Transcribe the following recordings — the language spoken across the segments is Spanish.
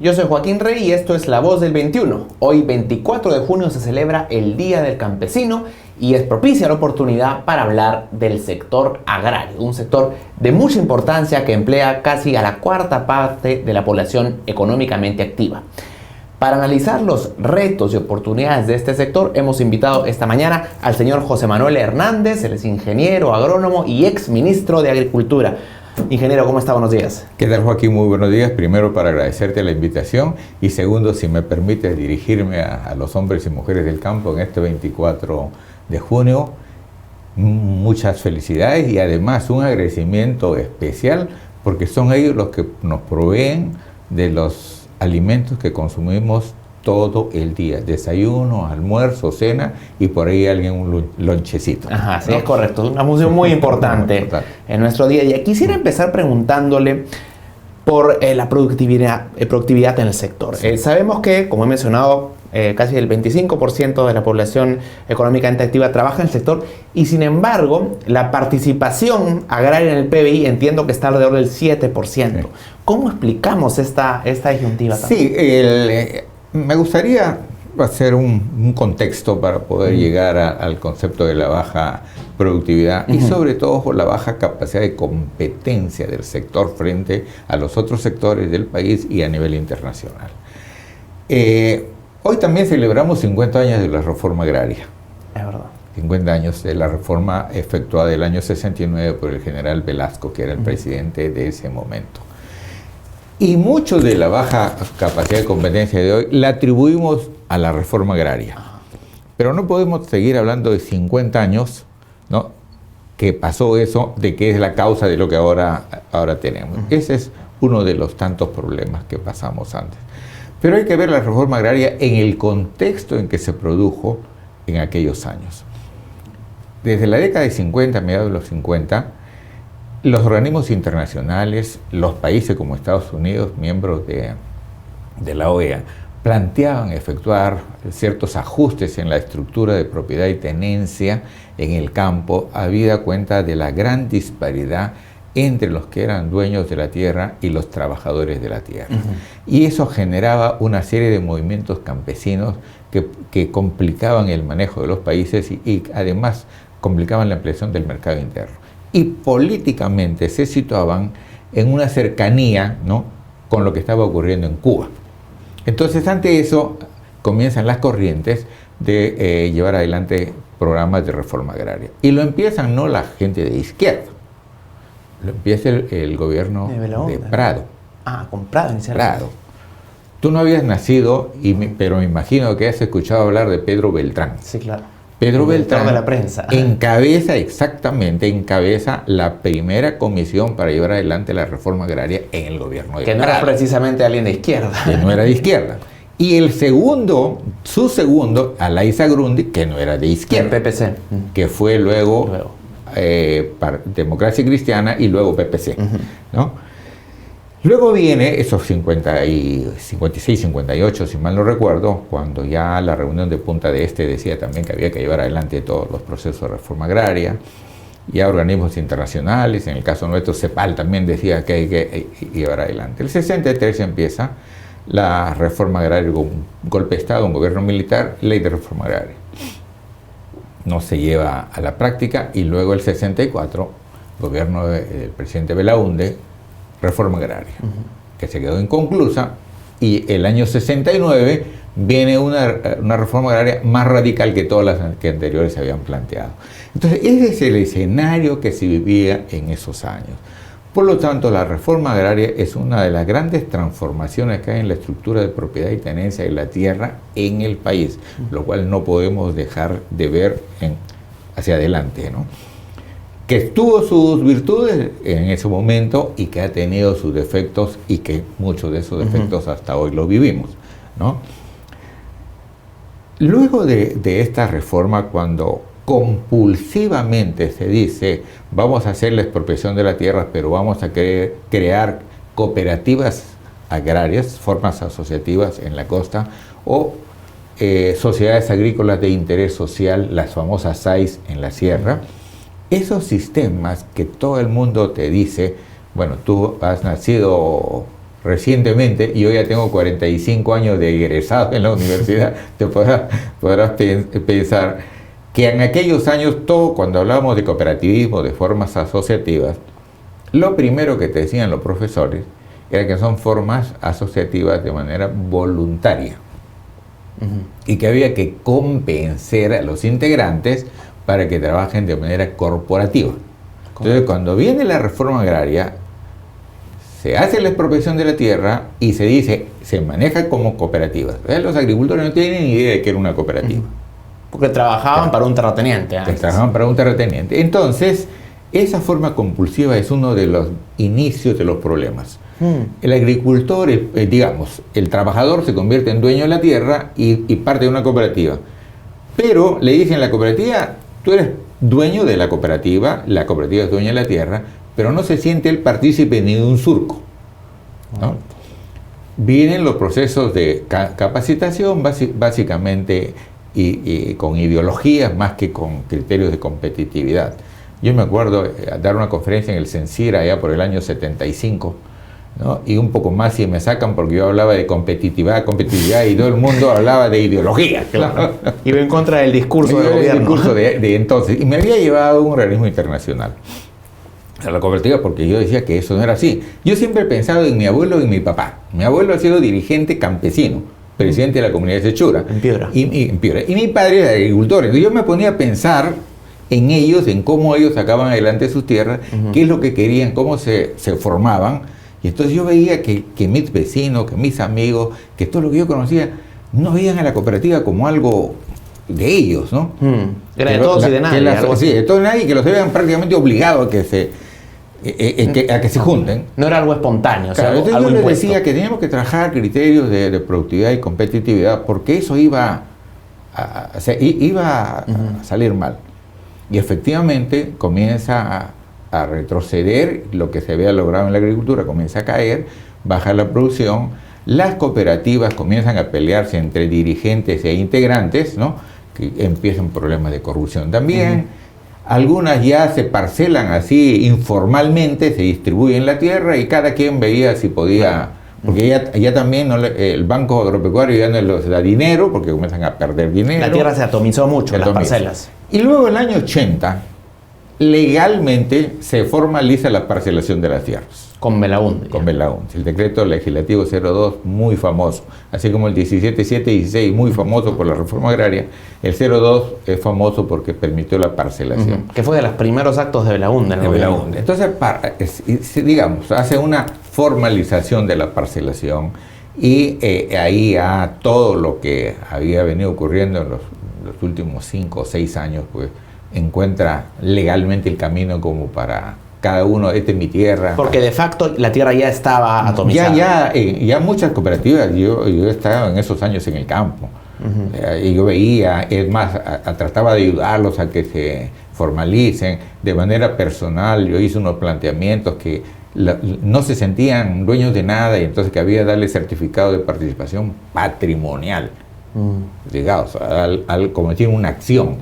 Yo soy Joaquín Rey y esto es La Voz del 21. Hoy, 24 de junio, se celebra el Día del Campesino y es propicia la oportunidad para hablar del sector agrario, un sector de mucha importancia que emplea casi a la cuarta parte de la población económicamente activa. Para analizar los retos y oportunidades de este sector, hemos invitado esta mañana al señor José Manuel Hernández, él es ingeniero, agrónomo y ex ministro de Agricultura. Ingeniero, ¿cómo está? Buenos días. ¿Qué tal, Joaquín? Muy buenos días. Primero, para agradecerte la invitación y segundo, si me permites dirigirme a los hombres y mujeres del campo en este 24 de junio. Muchas felicidades y además un agradecimiento especial porque son ellos los que nos proveen de los alimentos que consumimos todo el día, desayuno, almuerzo, cena y por ahí alguien un lonchecito. Ajá, sí, ¿no? Es correcto, es una función muy importante en nuestro día a día. Quisiera empezar preguntándole por la productividad en el sector. Sabemos que, como he mencionado, casi el 25% de la población económicamente activa trabaja en el sector y, sin embargo, la participación agraria en el PBI entiendo que está alrededor del 7%. Sí. ¿Cómo explicamos esta disyuntiva? Sí, me gustaría hacer un contexto para poder llegar al concepto de la baja productividad y sobre todo por la baja capacidad de competencia del sector frente a los otros sectores del país y a nivel internacional. Hoy también celebramos 50 años de la reforma agraria. Es verdad. 50 años de la reforma efectuada el año 69 por el general Velasco, que era el presidente de ese momento. Y mucho de la baja capacidad de competencia de hoy la atribuimos a la reforma agraria. Pero no podemos seguir hablando de 50 años, ¿no?, que pasó eso, de que es la causa de lo que ahora tenemos. Ese es uno de los tantos problemas que pasamos antes. Pero hay que ver la reforma agraria en el contexto en que se produjo en aquellos años. Desde la década de 50, mediados de los 50, los organismos internacionales, los países como Estados Unidos, miembros de la OEA, planteaban efectuar ciertos ajustes en la estructura de propiedad y tenencia en el campo, habida cuenta de la gran disparidad entre los que eran dueños de la tierra y los trabajadores de la tierra. Y eso generaba una serie de movimientos campesinos que complicaban el manejo de los países y además complicaban la ampliación del mercado interno. Y políticamente se situaban en una cercanía, ¿no?, con lo que estaba ocurriendo en Cuba. Entonces, ante eso, comienzan las corrientes de llevar adelante programas de reforma agraria. Y lo empiezan no la gente de izquierda, lo empieza el gobierno de Prado. Ah, con Prado inicialmente. Prado. Tú no habías nacido, pero me imagino que has escuchado hablar de Pedro Beltrán. Sí, claro. Pedro Beltrán de la prensa. encabeza la primera comisión para llevar adelante la reforma agraria en el gobierno de Prado. Que no era precisamente alguien de izquierda. Que no era de izquierda. Y su segundo, Alaiza Grundy, que no era de izquierda. El PPC. Que fue luego Democracia Cristiana y luego PPC. ¿No? Luego viene esos 56, 58, si mal no recuerdo, cuando ya la reunión de Punta del Este decía también que había que llevar adelante todos los procesos de reforma agraria, ya organismos internacionales, en el caso nuestro CEPAL también decía que hay que llevar adelante. El 63 empieza la reforma agraria con un golpe de Estado, un gobierno militar, ley de reforma agraria. No se lleva a la práctica y luego el 64, gobierno del presidente Belaúnde, reforma agraria, que se quedó inconclusa, y el año 69 viene una reforma agraria más radical que todas las que anteriores se habían planteado. Entonces, ese es el escenario que se vivía en esos años. Por lo tanto, la reforma agraria es una de las grandes transformaciones que hay en la estructura de propiedad y tenencia de la tierra en el país, lo cual no podemos dejar de ver hacia adelante, ¿no?, que tuvo sus virtudes en ese momento y que ha tenido sus defectos y que muchos de esos defectos hasta hoy los vivimos, ¿no? Luego de esta reforma, cuando compulsivamente se dice vamos a hacer la expropiación de la tierra, pero vamos a crear cooperativas agrarias, formas asociativas en la costa, o sociedades agrícolas de interés social, las famosas SAIS en la sierra, esos sistemas que todo el mundo te dice, bueno, tú has nacido recientemente, y yo ya tengo 45 años de egresado en la universidad, te podrás pensar que en aquellos años, todo, cuando hablábamos de cooperativismo, de formas asociativas, lo primero que te decían los profesores era que son formas asociativas de manera voluntaria. Y que había que convencer a los integrantes para que trabajen de manera corporativa. Entonces, cuando viene la reforma agraria, se hace la expropiación de la tierra y se dice, se maneja como cooperativa. Los agricultores no tienen ni idea de que era una cooperativa. Porque trabajaban para un terrateniente antes. Trabajaban para un terrateniente. Entonces, esa forma compulsiva es uno de los inicios de los problemas. El agricultor, digamos, el trabajador se convierte en dueño de la tierra y parte de una cooperativa. Pero le dicen a la cooperativa, tú eres dueño de la cooperativa es dueña de la tierra, pero no se siente el partícipe ni de un surco, ¿no? Vienen los procesos de capacitación, básicamente, y con ideologías más que con criterios de competitividad. Yo me acuerdo dar una conferencia en el CENSIR allá por el año 75, ¿no? Y un poco más si me sacan porque yo hablaba de competitividad y todo el mundo hablaba de ideología. Claro. Iba en contra del discurso del gobierno. El discurso de entonces. Y me había llevado un realismo internacional a la cooperativa porque yo decía que eso no era así. Yo siempre he pensado en mi abuelo y mi papá. Mi abuelo ha sido dirigente campesino, presidente de la comunidad de Sechura. En Piura. En Piura. Y mi padre era agricultor. Entonces yo me ponía a pensar en ellos, en cómo ellos sacaban adelante sus tierras, qué es lo que querían, cómo se formaban. Y entonces yo veía que mis vecinos, que mis amigos, que todo lo que yo conocía, no veían a la cooperativa como algo de ellos, ¿no? Era de todos y de nadie. Sí, de todos y de nadie, que los habían prácticamente obligado a que se junten. No era algo espontáneo. Claro, o sea, entonces algo yo les impuesto. decía que teníamos que trabajar criterios de productividad y competitividad, porque eso iba a salir mal. Y efectivamente comienza a retroceder, lo que se había logrado en la agricultura comienza a caer, baja la producción, las cooperativas comienzan a pelearse entre dirigentes e integrantes, ¿no? Que empiezan problemas de corrupción también. Algunas ya se parcelan así informalmente, se distribuyen la tierra y cada quien veía si podía, porque ya también el Banco Agropecuario ya no les da dinero porque comienzan a perder dinero. La tierra se atomizó mucho, las parcelas. Y luego en el año 80, legalmente se formaliza la parcelación de las tierras. Con Belaúnde. Con Belaúnde. El decreto legislativo 02, muy famoso. Así como el 17.7 y 16, muy famoso por la reforma agraria, el 02 es famoso porque permitió la parcelación. Que fue de los primeros actos de Belaúnde. Entonces, digamos, hace una formalización de la parcelación y ahí a todo lo que había venido ocurriendo en los últimos 5 o 6 años, pues encuentra legalmente el camino como para cada uno, esta es mi tierra. Porque de facto la tierra ya estaba atomizada. Ya muchas cooperativas, yo he estado en esos años en el campo, y yo veía, es más, trataba de ayudarlos a que se formalicen de manera personal. Yo hice unos planteamientos que no se sentían dueños de nada y entonces que había que darle certificado de participación patrimonial, digamos, al cometer una acción,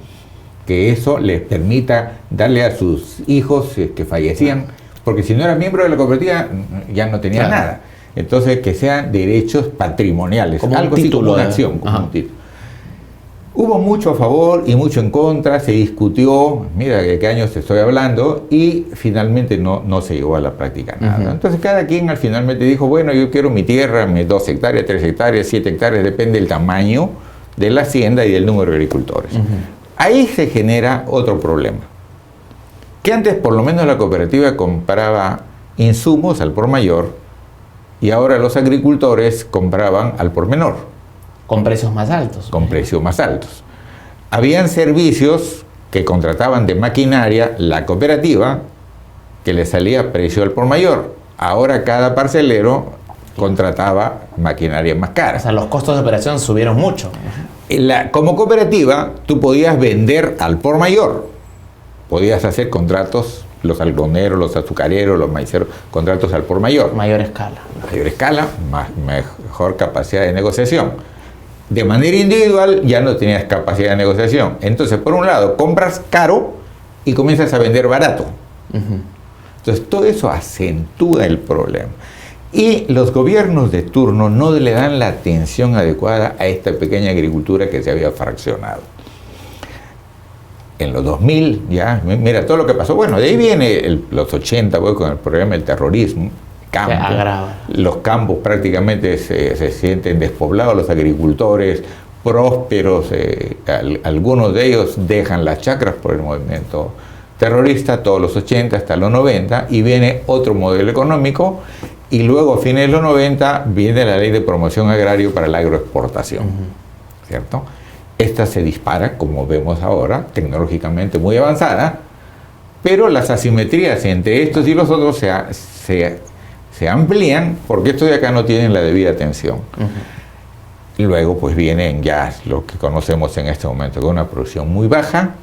que eso les permita darle a sus hijos que fallecían, porque si no era miembro de la cooperativa ya no tenía nada. Entonces que sean derechos patrimoniales, como algo así como una acción, como un título. Hubo mucho a favor y mucho en contra, se discutió, mira de qué años te estoy hablando, y finalmente no se llegó a la práctica nada. Entonces cada quien al finalmente dijo, bueno, yo quiero mi tierra, mis 2 hectáreas, 3 hectáreas, 7 hectáreas, depende del tamaño de la hacienda y del número de agricultores. Ahí se genera otro problema, que antes por lo menos la cooperativa compraba insumos al por mayor y ahora los agricultores compraban al por menor. Con precios más altos. Con precios más altos. Habían servicios que contrataban de maquinaria la cooperativa que le salía a precio al por mayor. Ahora cada parcelero contrataba maquinaria más cara. O sea, los costos de operación subieron mucho. Como cooperativa, tú podías vender al por mayor. Podías hacer contratos, los algodoneros, los azucareros, los maiceros, contratos al por mayor. Mayor escala. Mayor escala, mejor capacidad de negociación. De manera individual ya no tenías capacidad de negociación. Entonces, por un lado, compras caro y comienzas a vender barato. Entonces, todo eso acentúa el problema. Y los gobiernos de turno no le dan la atención adecuada a esta pequeña agricultura que se había fraccionado. En los 2000, ya, mira todo lo que pasó. Bueno, de ahí viene los 80, pues, con el problema del terrorismo. Los campos prácticamente se sienten despoblados, los agricultores prósperos, algunos de ellos dejan las chacras por el movimiento terrorista, todos los 80 hasta los 90, y viene otro modelo económico, y luego a fines de los 90 viene la ley de promoción agraria para la agroexportación, ¿cierto? Esta se dispara, como vemos ahora, tecnológicamente muy avanzada, pero las asimetrías entre estos y los otros se amplían porque estos de acá no tienen la debida atención. Luego pues vienen ya lo que conocemos en este momento, con una producción muy baja.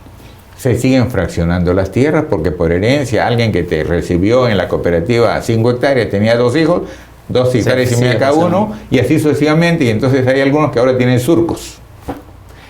Se siguen fraccionando las tierras porque por herencia alguien que te recibió en la cooperativa 5 hectáreas tenía 2 hijos, 2 hectáreas y media cada uno, y así sucesivamente, y entonces hay algunos que ahora tienen surcos.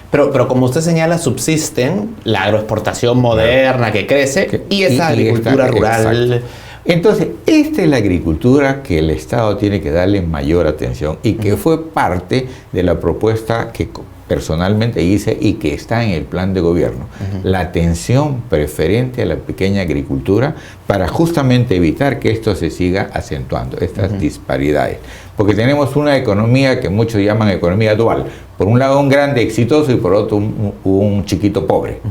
Pero como usted señala, subsisten la agroexportación moderna que crece y esa agricultura rural. Exacto. Entonces, esta es la agricultura que el Estado tiene que darle mayor atención y que fue parte de la propuesta que personalmente hice y que está en el plan de gobierno. La atención preferente a la pequeña agricultura para justamente evitar que esto se siga acentuando, estas disparidades. Porque tenemos una economía que muchos llaman economía dual. Por un lado un grande exitoso y por otro un chiquito pobre.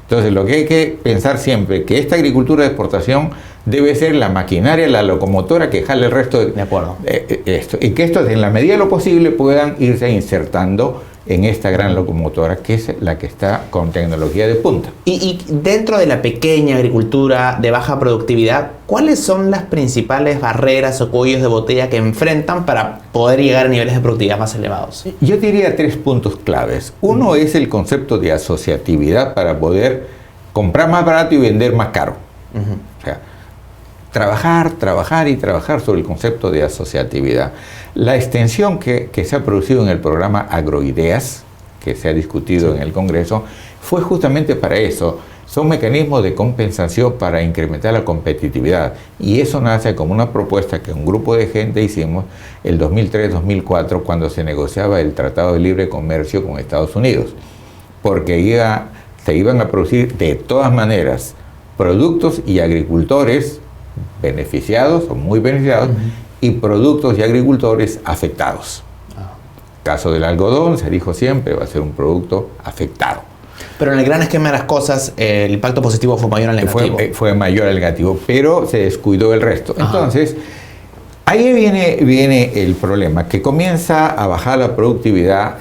Entonces lo que hay que pensar siempre que esta agricultura de exportación debe ser la maquinaria, la locomotora que jale el resto de acuerdo. Esto, y que estos en la medida de lo posible puedan irse insertando en esta gran locomotora que es la que está con tecnología de punta. Y dentro de la pequeña agricultura de baja productividad, ¿cuáles son las principales barreras o cuellos de botella que enfrentan para poder llegar a niveles de productividad más elevados? Yo diría 3 puntos claves. Uno es el concepto de asociatividad para poder comprar más barato y vender más caro. O sea, trabajar y trabajar sobre el concepto de asociatividad. La extensión que se ha producido en el programa Agroideas, que se ha discutido en el Congreso, fue justamente para eso. Son mecanismos de compensación para incrementar la competitividad. Y eso nace como una propuesta que un grupo de gente hicimos el 2003-2004 cuando se negociaba el Tratado de Libre Comercio con Estados Unidos. Porque se iban a producir de todas maneras productos y agricultores beneficiados o muy beneficiados y productos y agricultores afectados. Caso del algodón, se dijo siempre, va a ser un producto afectado. Pero en el gran esquema de las cosas, el impacto positivo fue mayor al negativo. Fue mayor al negativo, pero se descuidó el resto. Entonces, ahí viene el problema, que comienza a bajar la productividad,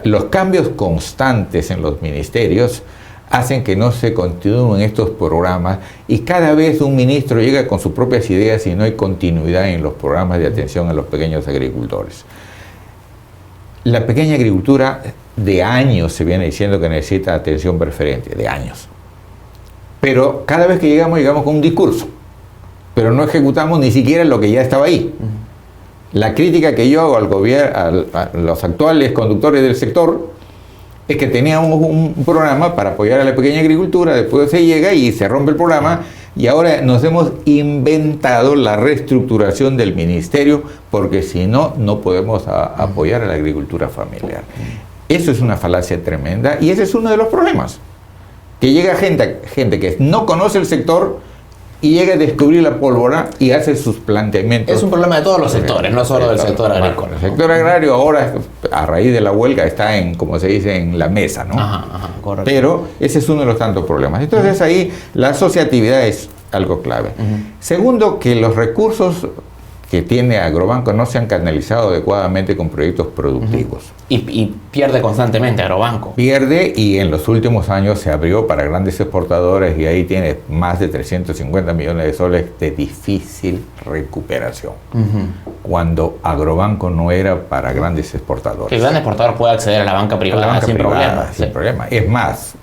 los cambios constantes en los ministerios hacen que no se continúen estos programas y cada vez un ministro llega con sus propias ideas y no hay continuidad en los programas de atención a los pequeños agricultores. La pequeña agricultura de años se viene diciendo que necesita atención preferente, de años. Pero cada vez que llegamos con un discurso, pero no ejecutamos ni siquiera lo que ya estaba ahí. La crítica que yo hago al gobierno, a los actuales conductores del sector, es que teníamos un programa para apoyar a la pequeña agricultura, después se llega y se rompe el programa y ahora nos hemos inventado la reestructuración del ministerio porque si no, no podemos apoyar a la agricultura familiar. Eso es una falacia tremenda y ese es uno de los problemas. Que llega gente que no conoce el sector y llega a descubrir la pólvora y hace sus planteamientos. Es un problema de todos los sectores, no solo del sector agrícola. El sector agrario ahora, a raíz de la huelga, está en, como se dice, en la mesa, ¿no? Correcto. Pero ese es uno de los tantos problemas. Entonces ahí la asociatividad es algo clave. Segundo, que los recursos que tiene Agrobanco no se han canalizado adecuadamente con proyectos productivos. Y pierde constantemente Agrobanco. Pierde y en los últimos años se abrió para grandes exportadores y ahí tiene más de 350 millones de soles de difícil recuperación. Cuando Agrobanco no era para grandes exportadores. El gran exportador puede acceder a la banca privada sin problema. Sin problema. Es más,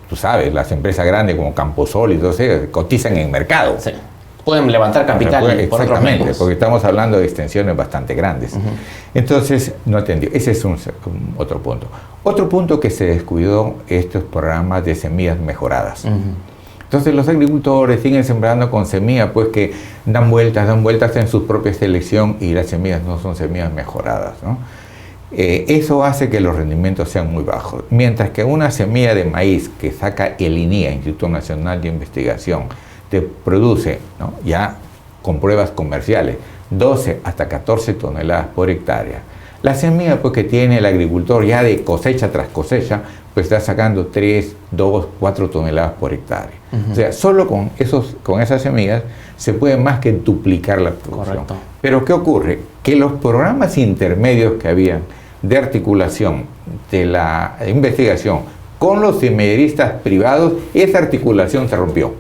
tú sabes, las empresas grandes como Camposol y todo eso cotizan en mercado. Sí. Pueden levantar capital por otros medios. Porque estamos hablando de extensiones bastante grandes. Entonces, no atendió. Ese es otro punto. Otro punto que se descuidó, estos programas de semillas mejoradas. Entonces los agricultores siguen sembrando con semillas pues que dan vueltas en su propia selección y las semillas no son semillas mejoradas, ¿no? Eso hace que los rendimientos sean muy bajos. Mientras que una semilla de maíz que saca el INIA, Instituto Nacional de Investigación, te produce, ¿no?, ya con pruebas comerciales, 12 hasta 14 toneladas por hectárea. La semilla pues, que tiene el agricultor ya de cosecha tras cosecha, pues está sacando 3, 2, 4 toneladas por hectárea. O sea, solo con esas semillas se puede más que duplicar la producción. Correcto. Pero ¿qué ocurre? Que los programas intermedios que habían de articulación de la investigación con los semilleristas privados, esa articulación se rompió.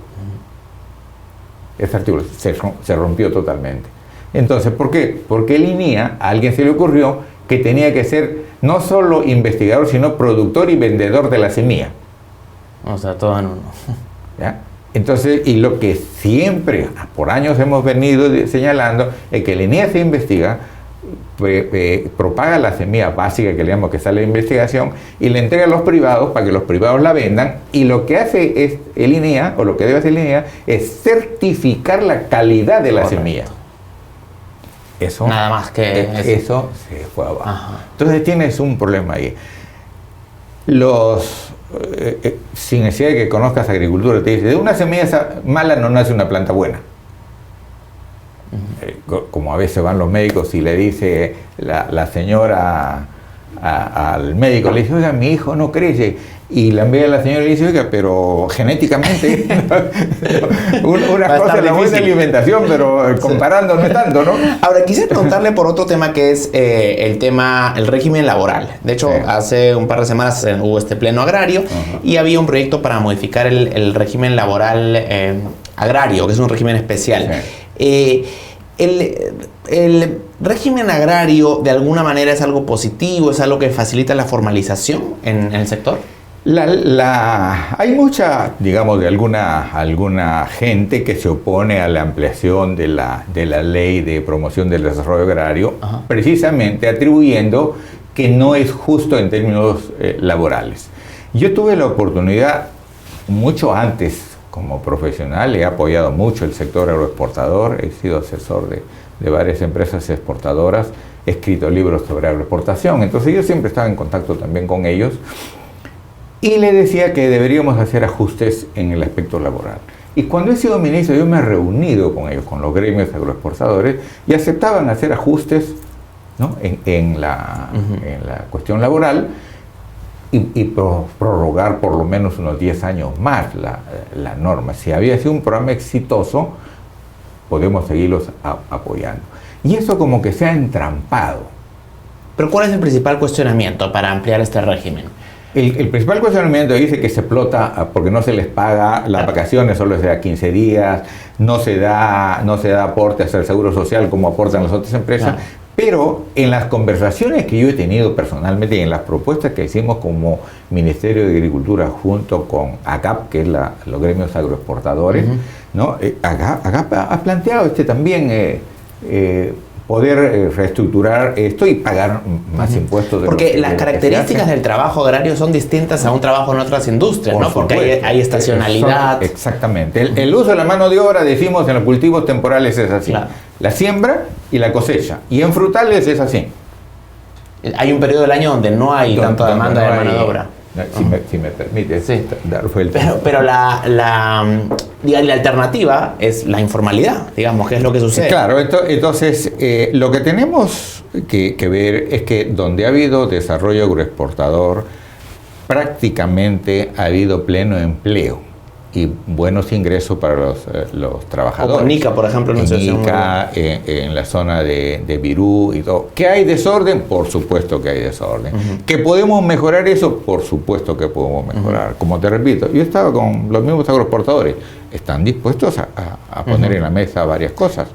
Esa articulación se rompió totalmente. Entonces, ¿por qué? Porque el INIA, a alguien se le ocurrió que tenía que ser no solo investigador, sino productor y vendedor de la semilla. O sea, todo en uno. ¿Ya? Entonces, y lo que siempre, por años hemos venido señalando, es que el INIA se investiga, propaga la semilla básica que le llamamos que sale de investigación y le entrega a los privados para que los privados la vendan, y lo que hace es el INIA, o lo que debe hacer el INIA, es certificar la calidad de la semilla. Eso, nada más que eso se fue abajo. Ajá. Entonces tienes un problema ahí. Sin necesidad de que conozcas agricultura, te dice, de una semilla mala no nace una planta buena. Como a veces van los médicos y le dice la señora al médico, le dice, oiga, mi hijo no crece, y la envía a la señora y le dice, oiga, pero genéticamente una cosa es la buena alimentación, pero comparando no es tanto, ¿no? Ahora, quisiera preguntarle por otro tema que es el régimen laboral. De hecho, hace un par de semanas hubo este pleno agrario y había un proyecto para modificar el régimen laboral agrario, que es un régimen especial. El régimen agrario, de alguna manera, es algo positivo, es algo que facilita la formalización en el sector. Hay mucha, digamos, de alguna gente que se opone a la ampliación de la ley de promoción del desarrollo agrario, precisamente atribuyendo que no es justo en términos laborales. Yo tuve la oportunidad, mucho antes, como profesional, he apoyado mucho el sector agroexportador, he sido asesor de varias empresas exportadoras, he escrito libros sobre agroexportación, entonces yo siempre estaba en contacto también con ellos y le decía que deberíamos hacer ajustes en el aspecto laboral. Y cuando he sido ministro, yo me he reunido con ellos, con los gremios agroexportadores, y aceptaban hacer ajustes, ¿no?, en la cuestión laboral, y prorrogar por lo menos unos 10 años más la norma. Si había sido un programa exitoso, podemos seguirlos apoyando. Y eso como que se ha entrampado. ¿Pero cuál es el principal cuestionamiento para ampliar este régimen? El principal cuestionamiento dice que se explota porque no se les paga las vacaciones, solo se da 15 días, no se da aportes al seguro social como aportan las otras empresas. Pero en las conversaciones que yo he tenido personalmente y en las propuestas que hicimos como Ministerio de Agricultura junto con AGAP, que es los gremios agroexportadores, ¿no? AGAP ha planteado también poder reestructurar esto y pagar más impuestos. Porque las características del trabajo agrario son distintas a un trabajo en otras industrias, ¿no? Porque hay estacionalidad. Exactamente. El uso de la mano de obra, decimos, en los cultivos temporales es así. Claro. La siembra y la cosecha. Y en frutales es así. Hay un periodo del año donde no hay tanta demanda de mano de obra. Si me permite, dar pero la alternativa es la informalidad, digamos, que es lo que sucede. Claro, entonces lo que tenemos que ver es que donde ha habido desarrollo agroexportador, prácticamente ha habido pleno empleo y buenos ingresos para los trabajadores. O con Ica, por ejemplo, en la zona de Virú y todo. ¿Que hay desorden? Por supuesto que hay desorden. ¿Que podemos mejorar eso? Por supuesto que podemos mejorar. Como te repito, yo estaba con los mismos agroexportadores. Están dispuestos a poner en la mesa varias cosas.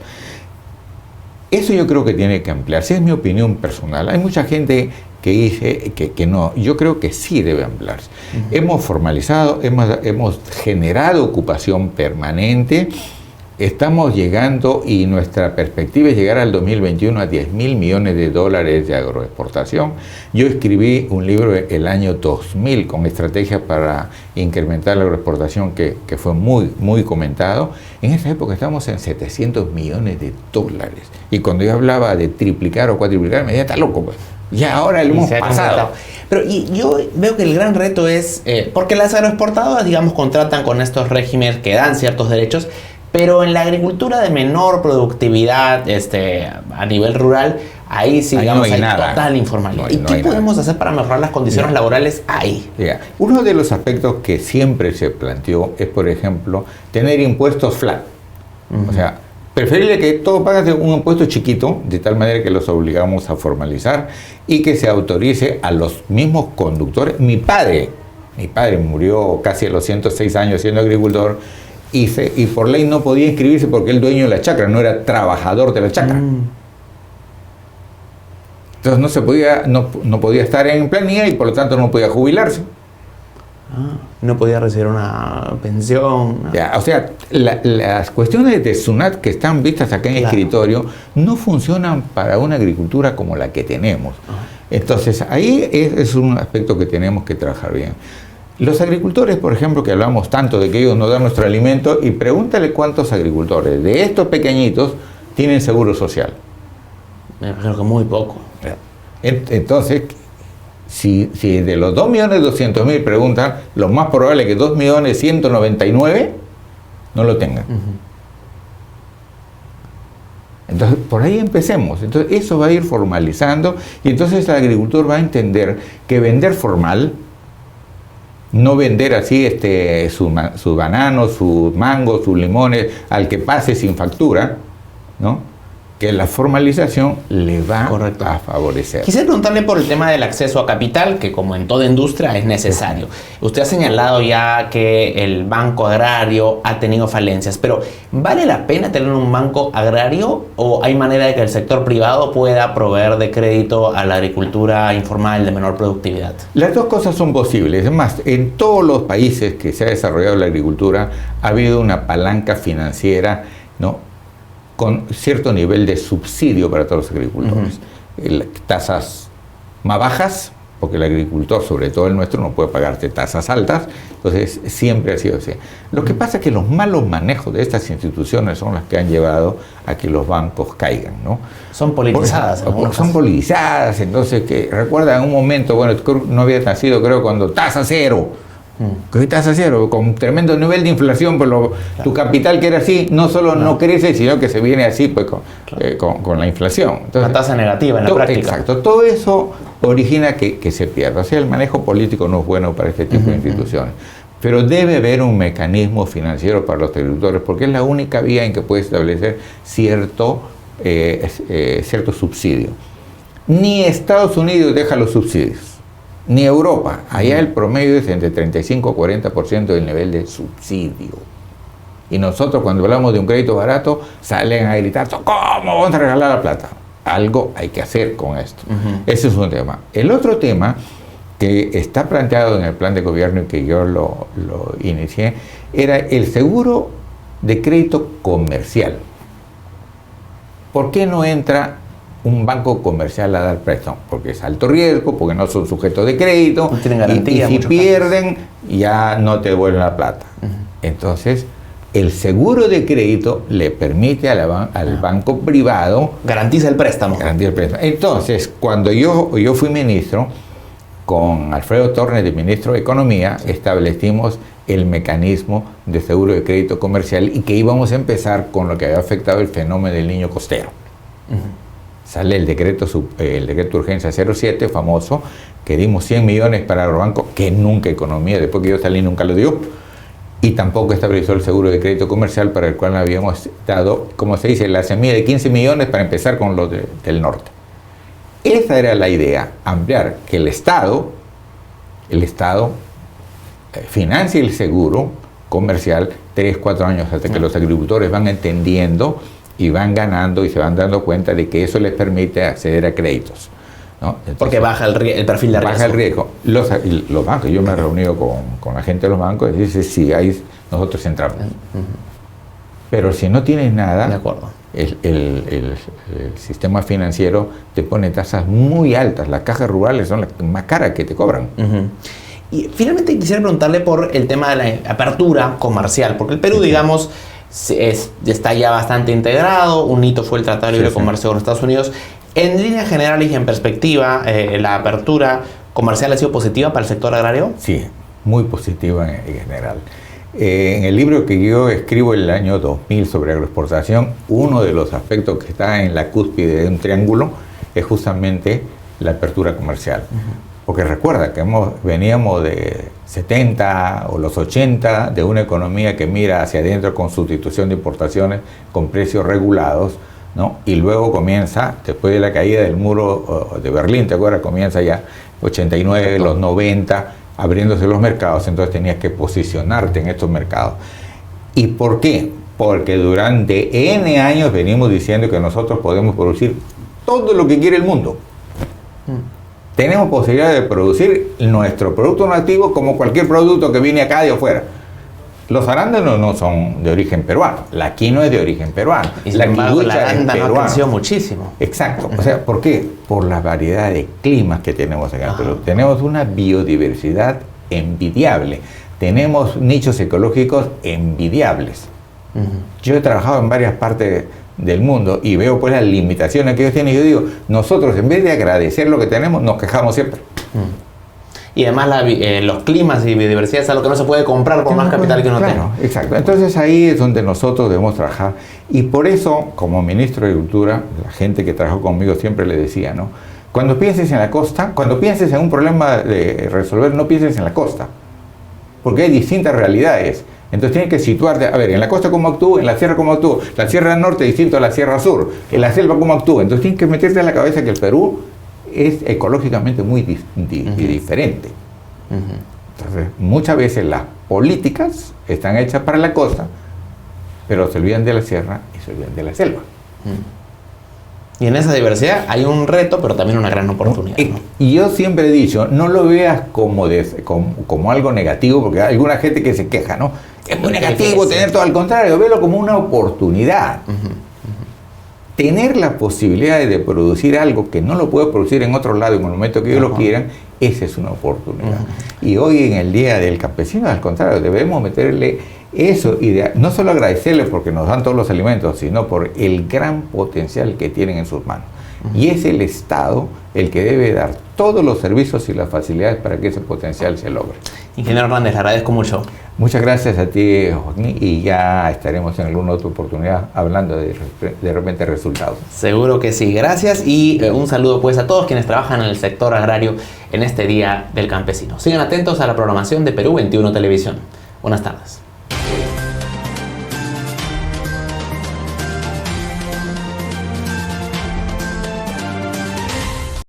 Eso yo creo que tiene que ampliarse. Es mi opinión personal. Hay mucha gente que dice que no. Yo creo que sí debe ampliarse. Hemos formalizado, hemos generado ocupación permanente estamos llegando y nuestra perspectiva es llegar al 2021 a 10.000 millones de dólares de agroexportación. Yo escribí un libro el año 2000 con estrategias para incrementar la agroexportación que fue muy comentado. En esa época estamos en 700 millones de dólares. Y cuando yo hablaba de triplicar o cuatriplicar, me decía, está loco, pues. Ya ahora lo hemos pasado. Pero yo veo que el gran reto es, porque las agroexportadoras, digamos, contratan con estos regímenes que dan ciertos derechos, pero en la agricultura de menor productividad a nivel rural, ahí sí, digamos, hay total informalidad. ¿Y qué podemos hacer para mejorar las condiciones laborales ahí? Uno de los aspectos que siempre se planteó es, por ejemplo, tener impuestos flat. O sea, preferible que todo pague un impuesto chiquito, de tal manera que los obligamos a formalizar y que se autorice a los mismos conductores. Mi padre murió casi a los 106 años siendo agricultor y por ley no podía inscribirse porque el dueño de la chacra no era trabajador de la chacra. Entonces no podía estar en planilla y por lo tanto no podía jubilarse. No podía recibir una pensión. O sea, las cuestiones de SUNAT que están vistas acá en el escritorio no funcionan para una agricultura como la que tenemos. Entonces, ahí es un aspecto que tenemos que trabajar bien. Los agricultores, por ejemplo, que hablamos tanto de que ellos nos dan nuestro alimento, y pregúntale cuántos agricultores de estos pequeñitos tienen seguro social. Me imagino que muy poco. Entonces, si de los 2.200.000 preguntan, lo más probable es que 2.199.000 no lo tengan. Entonces, por ahí empecemos. Entonces, eso va a ir formalizando y entonces el agricultor va a entender que vender formal, no vender así sus bananos, sus mangos, sus limones al que pase sin factura, ¿no? Que la formalización le va a favorecer. Quisiera preguntarle por el tema del acceso a capital, que como en toda industria es necesario. Usted ha señalado ya que el banco agrario ha tenido falencias, pero ¿vale la pena tener un banco agrario o hay manera de que el sector privado pueda proveer de crédito a la agricultura informal de menor productividad? Las dos cosas son posibles. Es más, en todos los países que se ha desarrollado la agricultura ha habido una palanca financiera, ¿no?, con cierto nivel de subsidio para todos los agricultores. Tasas más bajas, porque el agricultor, sobre todo el nuestro, no puede pagarte tasas altas, entonces siempre ha sido así. Lo que pasa es que los malos manejos de estas instituciones son las que han llevado a que los bancos caigan, ¿no? Son politizadas. Son politizadas, entonces, que recuerda en un momento, bueno, no había nacido, creo, cuando tasa cero. ¿Qué tasa cero? Con tremendo nivel de inflación, pero tu capital que era así, no solo no crece, sino que se viene así pues con la inflación. Entonces, una tasa negativa en la práctica. Exacto, todo eso origina que se pierda. O sea, el manejo político no es bueno para este tipo de instituciones. Pero debe haber un mecanismo financiero para los agricultores, porque es la única vía en que puede establecer cierto subsidio. Ni Estados Unidos deja los subsidios, ni Europa. Allá el promedio es entre 35 y 40% del nivel de subsidio. Y nosotros, cuando hablamos de un crédito barato, salen a gritar, ¿cómo vamos a regalar la plata? Algo hay que hacer con esto. Ese es un tema. El otro tema que está planteado en el plan de gobierno y que yo lo inicié, era el seguro de crédito comercial. ¿Por qué no entra un banco comercial a dar préstamo? Porque es alto riesgo, porque no son sujetos de crédito, no tienen garantía, y si pierden, ya no te devuelven la plata. Entonces, el seguro de crédito le permite al banco privado... Garantiza el préstamo. Entonces, cuando yo fui ministro, con Alfredo Torres, de ministro de Economía, establecimos el mecanismo de seguro de crédito comercial y que íbamos a empezar con lo que había afectado el fenómeno del niño costero. Sale el decreto de urgencia 07, famoso, que dimos 100 millones para los bancos, que nunca Economía, después que yo salí, nunca lo dio, y tampoco estableció el seguro de crédito comercial, para el cual habíamos dado, como se dice, la semilla de 15 millones para empezar con los del norte. Esa era la idea, ampliar que el Estado financie el seguro comercial 3-4 años, hasta que los agricultores van entendiendo y van ganando y se van dando cuenta de que eso les permite acceder a créditos, ¿no? Entonces, porque baja el perfil de riesgo. Baja el riesgo. Los bancos, yo me he reunido con la gente de los bancos y dice, sí, ahí nosotros entramos. Pero si no tienes nada, De acuerdo. el sistema financiero te pone tasas muy altas. Las cajas rurales son las más caras que te cobran. Uh-huh. Y finalmente quisiera preguntarle por el tema de la apertura comercial, porque el Perú, digamos, está ya bastante integrado. Un hito fue el Tratado de Libre Comercio con Estados Unidos. En líneas generales y en perspectiva, ¿la apertura comercial ha sido positiva para el sector agrario? Sí, muy positiva en general. En el libro que yo escribo en el año 2000 sobre agroexportación, uno de los aspectos que está en la cúspide de un triángulo es justamente la apertura comercial. Porque recuerda que veníamos de 70 o los 80 de una economía que mira hacia adentro con sustitución de importaciones con precios regulados, ¿no? Y luego comienza, después de la caída del muro de Berlín, ¿te acuerdas? Comienza ya 89, los 90, abriéndose los mercados, entonces tenías que posicionarte en estos mercados. ¿Y por qué? Porque durante N años venimos diciendo que nosotros podemos producir todo lo que quiere el mundo. Tenemos posibilidad de producir nuestro producto nativo como cualquier producto que viene acá de afuera. Los arándanos no son de origen peruano, la quinoa es de origen peruano, y la arándano ha crecido muchísimo. Exacto. O sea, ¿por qué? Por la variedad de climas que tenemos en el Perú. Tenemos una biodiversidad envidiable, tenemos nichos ecológicos envidiables. Yo he trabajado en varias partes del mundo y veo pues las limitaciones que ellos tienen y yo digo, nosotros en vez de agradecer lo que tenemos, nos quejamos siempre. Y además los climas y biodiversidad es algo que no se puede comprar por más capital que uno tenga. Exacto. Entonces ahí es donde nosotros debemos trabajar. Y por eso, como ministro de Agricultura, la gente que trabajó conmigo siempre le decía, ¿no? Cuando pienses en la costa, cuando pienses en un problema de resolver, no pienses en la costa. Porque hay distintas realidades. Entonces tienes que situarte, a ver, en la costa cómo actúa, en la sierra cómo actúa, la sierra norte distinto a la sierra sur, en la selva cómo actúa. Entonces tienes que meterte en la cabeza que el Perú es ecológicamente muy diferente. Entonces, muchas veces las políticas están hechas para la costa, pero se olvidan de la sierra y se olvidan de la selva. Y en esa diversidad hay un reto, pero también una gran oportunidad, ¿no? Y yo siempre he dicho, no lo veas como algo negativo, porque hay alguna gente que se queja, ¿no? Es muy negativo tener todo, al contrario, velo como una oportunidad. Tener la posibilidad de producir algo que no lo puedo producir en otro lado en el momento que ellos lo quieran, esa es una oportunidad. Y hoy en el Día del Campesino, al contrario, debemos meterle eso y no solo agradecerles porque nos dan todos los alimentos, sino por el gran potencial que tienen en sus manos. Y es el Estado el que debe dar todos los servicios y las facilidades para que ese potencial se logre. Ingeniero Hernández, le agradezco mucho. Muchas gracias a ti, Joaquín, y ya estaremos en alguna otra oportunidad hablando de repente resultados. Seguro que sí, gracias y un saludo pues a todos quienes trabajan en el sector agrario en este Día del Campesino. Sigan atentos a la programación de Perú 21 Televisión. Buenas tardes.